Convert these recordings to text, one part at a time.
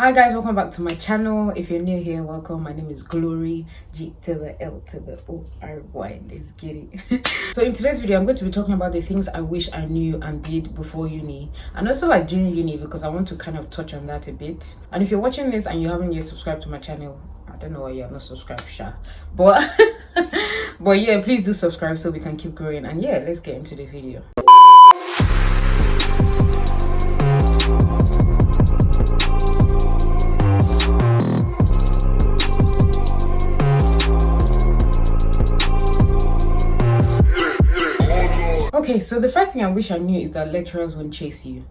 Hi guys, welcome back to my channel. If you're new here, welcome. My name is Glory, G to the L to the O-R-Y. Let's get it. So in today's video, I'm going to be talking about the things I wish I knew and did before uni, and also like during uni, because I want to kind of touch on that a bit. And if you're watching this and you haven't yet subscribed to my channel, I don't know why you have not subscribed, Sha. But but yeah, please do subscribe so we can keep growing. And yeah, let's get into the video. Okay, so the first thing I wish I knew is that lecturers won't chase you.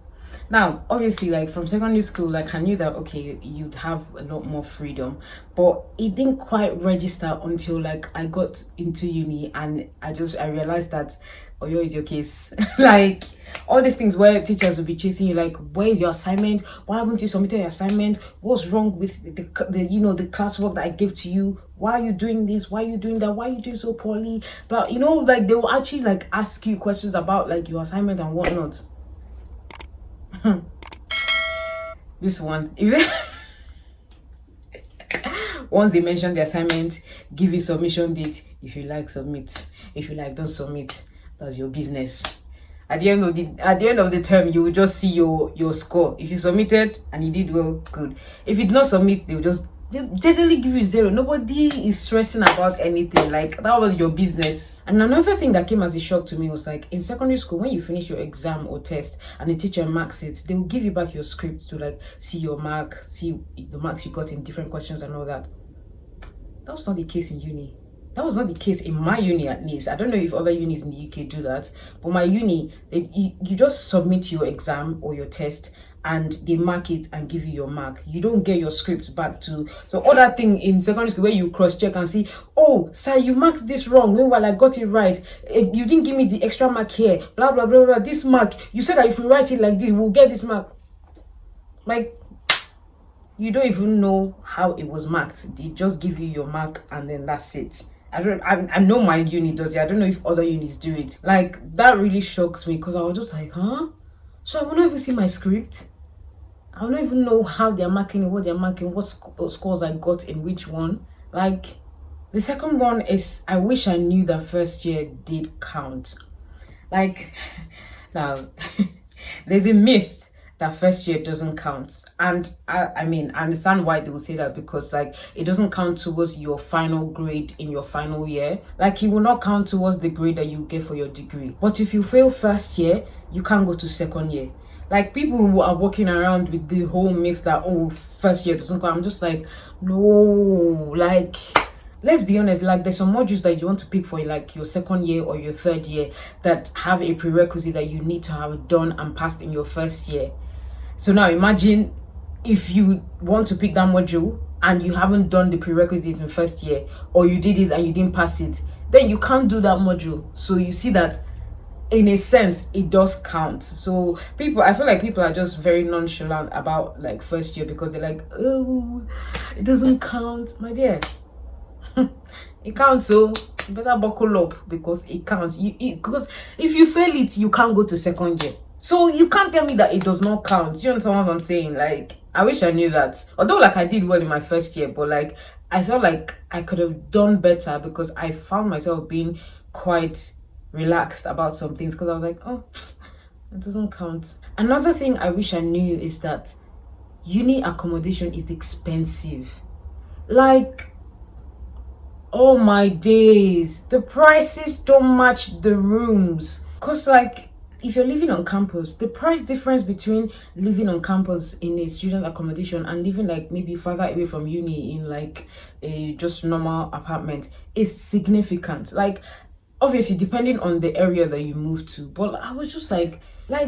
Now, obviously, like from secondary school, like I knew that okay, you'd have a lot more freedom, but it didn't quite register until like I got into uni and I realized that Oyo is your case. Like all these things where teachers will be chasing you, like where is your assignment? Why haven't you submitted your assignment? What's wrong with the the classwork that I gave to you? Why are you doing this? Why are you doing that? Why are you doing so poorly? But like they will actually like ask you questions about like your assignment and whatnot. This one, once they mention the assignment, give you submission date. If you like, submit. If you like, don't submit. That's your business. At the end of the term, you will just see your score. If you submitted and you did well, good. If you did not submit, they'll generally give you 0. Nobody is stressing about anything. Like that was your business. And another thing that came as a shock to me was like in secondary school, when you finish your exam or test and the teacher marks it, they will give you back your script to like see your mark, see the marks you got in different questions and all that. That was not the case in uni. That was not the case in my uni, at least. I don't know if other unis in the UK do that, but my uni, you just submit your exam or your test and they mark it and give you your mark. You don't get your script back to. So other thing in secondary school where you cross-check and see, oh, sir, you marked this wrong. Meanwhile, I got it right. You didn't give me the extra mark here. Blah, blah, blah, blah. This mark, you said that if we write it like this, we'll get this mark. Like, you don't even know how it was marked. They just give you your mark and then that's it. I know my uni does it. I don't know if other unis do it. Like that really shocks me because I was just like, huh? So I will not even see my script. I don't even know how they're marking, what they're marking, what scores I got in which one. Like the second one is I wish I knew that first year did count. Like now there's a myth that first year doesn't count, and I mean I understand why they will say that, because like it doesn't count towards your final grade in your final year. Like it will not count towards the grade that you get for your degree. But if you fail first year, you can't go to second year. Like people who are walking around with the whole myth that oh first year doesn't count, I'm just like no, like let's be honest, like there's some modules that you want to pick for like your second year or your third year that have a prerequisite that you need to have done and passed in your first year. So now imagine if you want to pick that module and you haven't done the prerequisite in first year, or you did it and you didn't pass it, then you can't do that module. So you see that in a sense it does count. So I feel like people are just very nonchalant about like first year because they're like, oh, it doesn't count. My dear, it counts, so you better buckle up because it counts. Because if you fail it, you can't go to second year. So you can't tell me that it does not count. You understand what I'm saying? Like I wish I knew that. Although like I did well in my first year, but like I felt like I could have done better because I found myself being quite relaxed about some things because I was like, oh, it doesn't count. Another thing I wish I knew is that uni accommodation is expensive. Like, oh my days, the prices don't match the rooms. Cause like if you're living on campus, the price difference between living on campus in a student accommodation and living like maybe farther away from uni in like a just normal apartment is significant. Like obviously depending on the area that you move to, but I was just like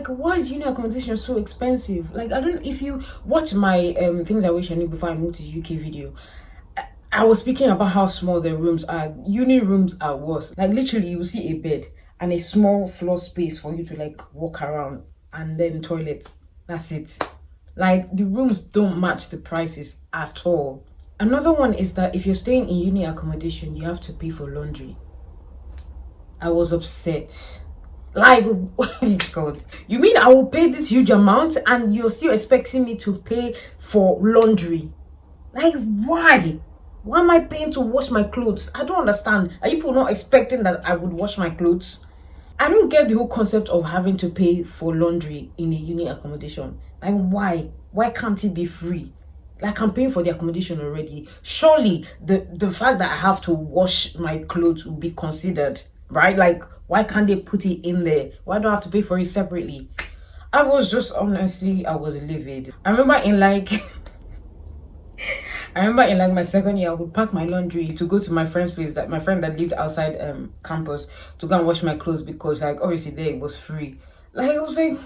why is uni accommodation so expensive? Like I don't know if you watch my things I wish I knew before I moved to UK video. I was speaking about how small the rooms are. Uni rooms are worse. Like literally you will see a bed and a small floor space for you to like walk around, and then toilet. That's it. Like the rooms don't match the prices at all. Another one is that if you're staying in uni accommodation, you have to pay for laundry. I was upset. Like, God, you mean I will pay this huge amount and you're still expecting me to pay for laundry? Like, why? Why am I paying to wash my clothes? I don't understand. Are people not expecting that I would wash my clothes? I don't get the whole concept of having to pay for laundry in a uni accommodation. Like, why? Why can't it be free? Like, I'm paying for the accommodation already. Surely the fact that I have to wash my clothes will be considered, right? Like, why can't they put it in there? Why do I have to pay for it separately? I was just, honestly, I was livid. I remember in like my second year, I would pack my laundry to go to my friend's place, that my friend that lived outside campus, to go and wash my clothes, because like obviously there it was free. Like, I was like,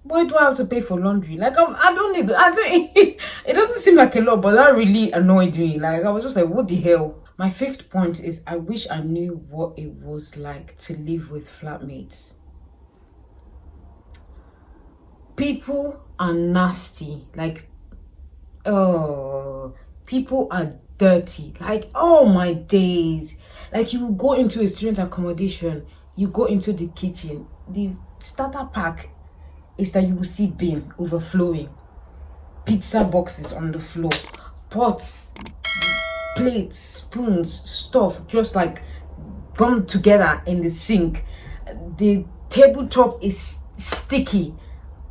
why do I have to pay for laundry? Like, I don't need, I don't it doesn't seem like a lot, but that really annoyed me. Like, I was just like, what the hell? My fifth point is, I wish I knew what it was like to live with flatmates. People are nasty. Like, oh, people are dirty. Like, oh my days. Like, you go into a student accommodation, you go into the kitchen, the starter pack is that you will see bin overflowing, pizza boxes on the floor, pots, plates, spoons, stuff just like gummed together in the sink. The tabletop is sticky.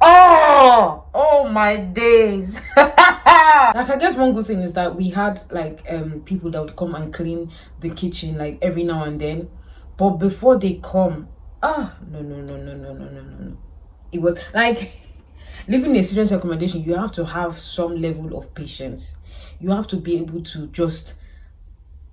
Oh my days. Like, I guess one good thing is that we had like people that would come and clean the kitchen like every now and then, but before they come, no. It was like living in a student accommodation. You have to have some level of patience. You have to be able to just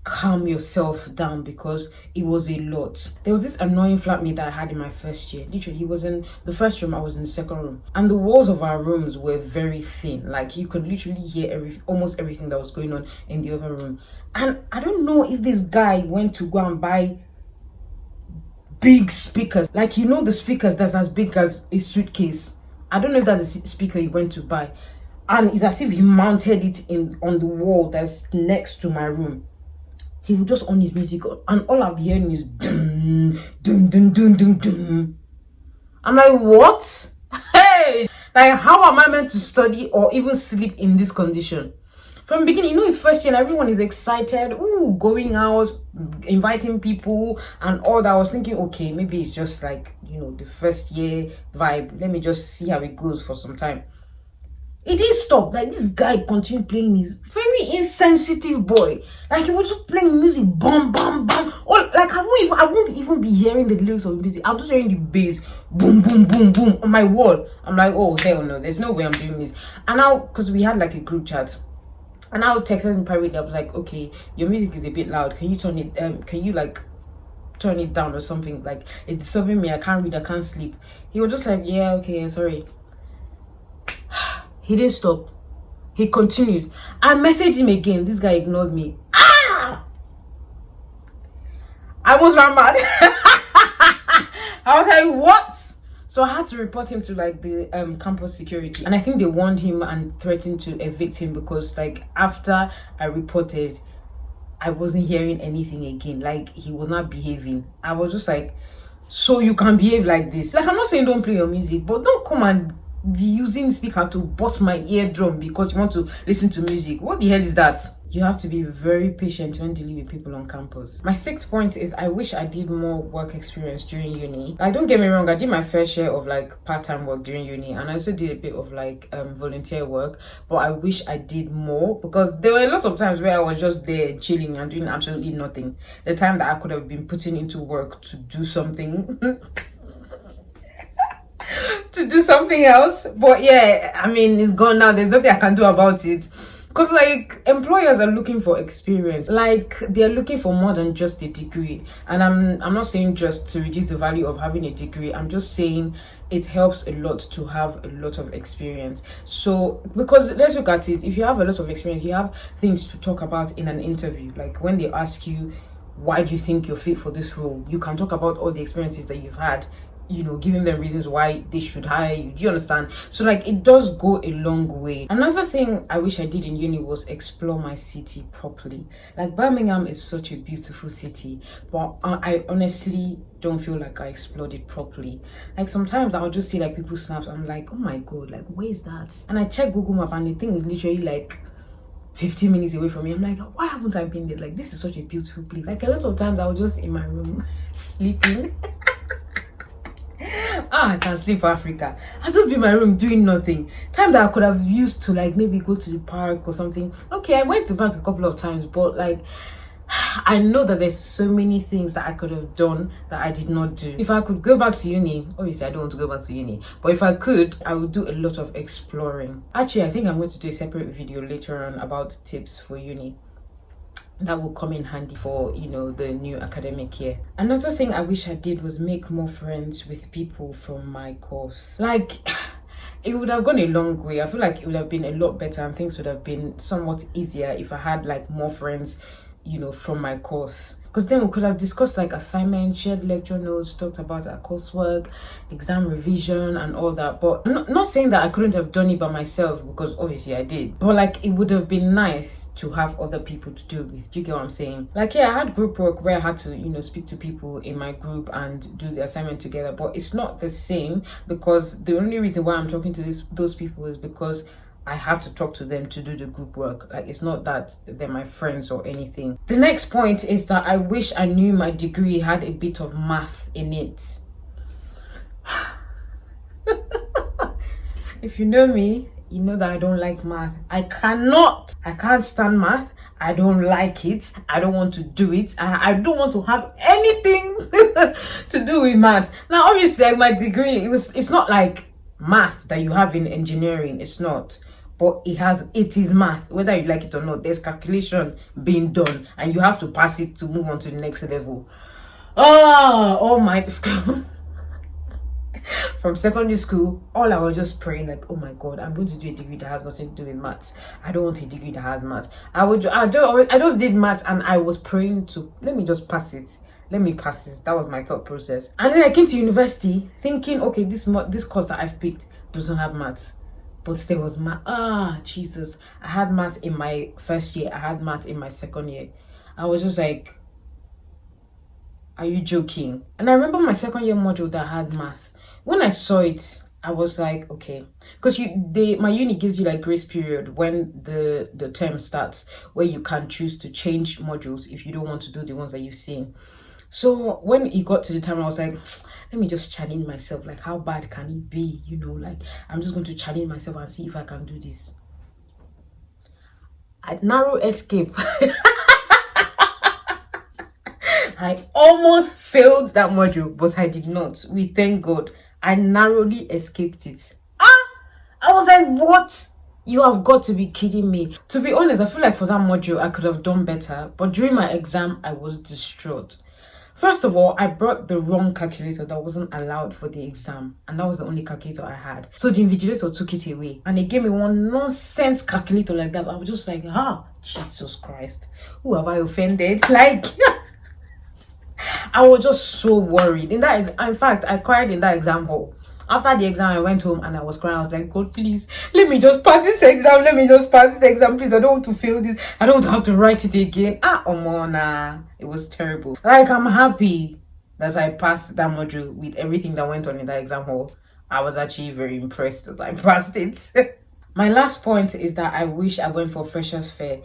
calm yourself down, because it was a lot. There was this annoying flatmate that I had in my first year. Literally, he was in the first room, I was in the second room, and the walls of our rooms were very thin. Like, you could literally hear almost everything that was going on in the other room. And I don't know if this guy went to go and buy big speakers, like, you know, the speakers that's as big as a suitcase. I don't know if that's the speaker he went to buy, and it's as if he mounted it on the wall that's next to my room. He would just on his music, and all I'm hearing is dum dum dum dum dum dum. I'm like, what? Hey, like, how am I meant to study or even sleep in this condition? From the beginning, you know, it's first year and everyone is excited, ooh, going out, inviting people and all that. I was thinking, okay, maybe it's just like, you know, the first year vibe. Let me just see how it goes for some time. It didn't stop. Like, this guy continued playing his very insensitive boy. Like, he was just playing music, bam, bam, bam. Or like, I won't even be hearing the lyrics of the music. I'm just hearing the bass, boom, boom, boom, boom, on my wall. I'm like, oh hell no, there's no way I'm doing this. And now, because we had like a group chat, and I texted him privately. I was like, okay, your music is a bit loud. Can you turn it? Can you like turn it down or something? Like, it's disturbing me. I can't read. I can't sleep. He was just like, yeah, okay, sorry. He didn't stop. He continued. I messaged him again. This guy ignored me. I was mad. I was like, what? So I had to report him to like the campus security, and I think they warned him and threatened to evict him, because like after I reported, I wasn't hearing anything again. Like, he was not behaving. I was just like, so you can behave like this? Like, I'm not saying don't play your music, but don't come and be using speaker to bust my eardrum because you want to listen to music. What the hell is that? You have to be very patient when dealing with people on campus. My sixth point is, I wish I did more work experience during uni. Like, don't get me wrong, I did my fair share of like part-time work during uni, and I also did a bit of like volunteer work, but I wish I did more, because there were a lot of times where I was just there chilling and doing absolutely nothing. The time that I could have been putting into work to do something to do something else. But yeah, I mean, it's gone now. There's nothing I can do about it, because like, employers are looking for experience. Like, they're looking for more than just a degree. And I'm not saying just to reduce the value of having a degree. I'm just saying it helps a lot to have a lot of experience. So, because let's look at it, if you have a lot of experience, you have things to talk about in an interview. Like, when they ask you, why do you think you're fit for this role, you can talk about all the experiences that you've had giving them reasons why they should hire you. Do you understand? So like it does go a long way. Another thing I wish I did in uni was explore my city properly. Like Birmingham is such a beautiful city, but I honestly don't feel like I explored it properly. Like sometimes I'll just see like people snaps, I'm like, oh my god, like where is that? And I check Google Map and the thing is literally like 15 minutes away from me. I'm like, why haven't I been there? Like this is such a beautiful place. Like a lot of times I was just in my room sleeping. I can't sleep for Africa. I'll just be in my room doing nothing. Time that I could have used to like maybe go to the park or something. Okay, I went to the park a couple of times, but like I know that there's so many things that I could have done that I did not do. If I could go back to uni, obviously I don't want to go back to uni, but if I could, I would do a lot of exploring. Actually, I think I'm going to do a separate video later on about tips for uni. That will come in handy for the new academic year. Another thing I wish I did was make more friends with people from my course. Like it would have gone a long way. I feel like it would have been a lot better and things would have been somewhat easier if I had like more friends from my course, because then we could have discussed like assignments, shared lecture notes, talked about our coursework, exam revision and all that. But I'm not saying that I couldn't have done it by myself, because obviously I did, but like it would have been nice to have other people to do it with. Do you get what I'm saying? Like yeah, I had group work where I had to speak to people in my group and do the assignment together, but it's not the same, because the only reason why I'm talking to those people is because I have to talk to them to do the group work. Like it's not that they're my friends or anything. The next point is that I wish I knew my degree had a bit of math in it. If you know me, you know that I don't like math. I can't stand math. I don't like it. I don't want to do it. I don't want to have anything to do with math. Now obviously like my degree, it's not like math that you have in engineering. It's not. But it is math, whether you like it or not. There's calculation being done and you have to pass it to move on to the next level. Oh my from secondary school, all I was just praying like, oh my god, I'm going to do a degree that has nothing to do with maths. I don't want a degree that has maths. I just did maths and I was praying to let me just pass it. Let me pass this. That was my thought process. And then I came to university thinking, okay, this course that I've picked doesn't have maths. But there was math. Jesus. I had math in my first year. I had math in my second year. I was just like, are you joking? And I remember my second year module that had math. When I saw it, I was like, okay. Because my uni gives you like grace period when the term starts, where you can choose to change modules if you don't want to do the ones that you've seen. So when it got to the time, I was like, let me just challenge myself. Like, how bad can it be? Like I'm just going to challenge myself and see if I can do this. I narrow escape. I almost failed that module, but I did not. We thank God. I narrowly escaped it. I was like, what? You have got to be kidding me. To be honest, I feel like for that module, I could have done better. But during my exam, I was distraught. First of all, I brought the wrong calculator that wasn't allowed for the exam. And that was the only calculator I had. So the invigilator took it away. And they gave me one nonsense calculator like that. I was just like, Jesus Christ. Who have I offended? Like, I was just so worried. In fact, I cried in that exam hall. After the exam, I went home and I was crying. I was like, God, please, let me just pass this exam. Let me just pass this exam, please. I don't want to fail this. I don't want to have to write it again. Nah. It was terrible. Like, I'm happy that I passed that module with everything that went on in that exam hall. I was actually very impressed that I passed it. My last point is that I wish I went for Freshers' Fair.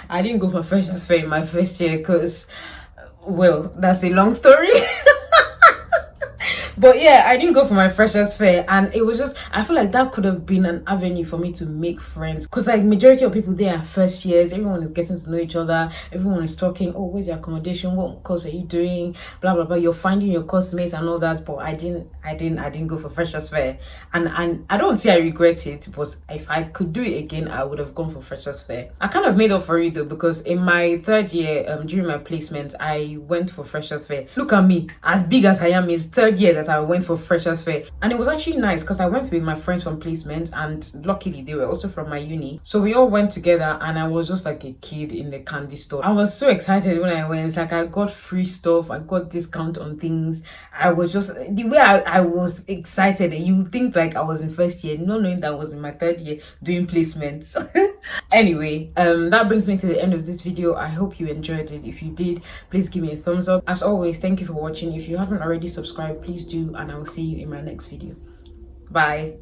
I didn't go for Freshers' Fair in my first year because, well, that's a long story. But yeah, I didn't go for my Freshers' Fair, and it was just, I feel like that could have been an avenue for me to make friends, because like majority of people there are first years. Everyone is getting to know each other. Everyone is talking, oh, where's your accommodation, what course are you doing, blah blah blah. You're finding your course mates and all that. But I didn't go for Freshers' Fair, and I don't say I regret it, but if I could do it again, I would have gone for Freshers' Fair. I kind of made up for it though, because in my third year, during my placement, I went for Freshers' Fair. Look at me, as big as I am, it's third year that I went for freshers fair, and it was actually nice because I went with my friends from placement, and luckily they were also from my uni, so we all went together, and I was just like a kid in the candy store. I was so excited when I went. It's like I got free stuff, I got discount on things. I was just, the way I was excited, and you would think like I was in first year, not knowing that I was in my third year doing placements. Anyway, that brings me to the end of this video. I hope you enjoyed it. If you did, please give me a thumbs up. As always, thank you for watching. If you haven't already subscribed, please do, and I will see you in my next video. Bye.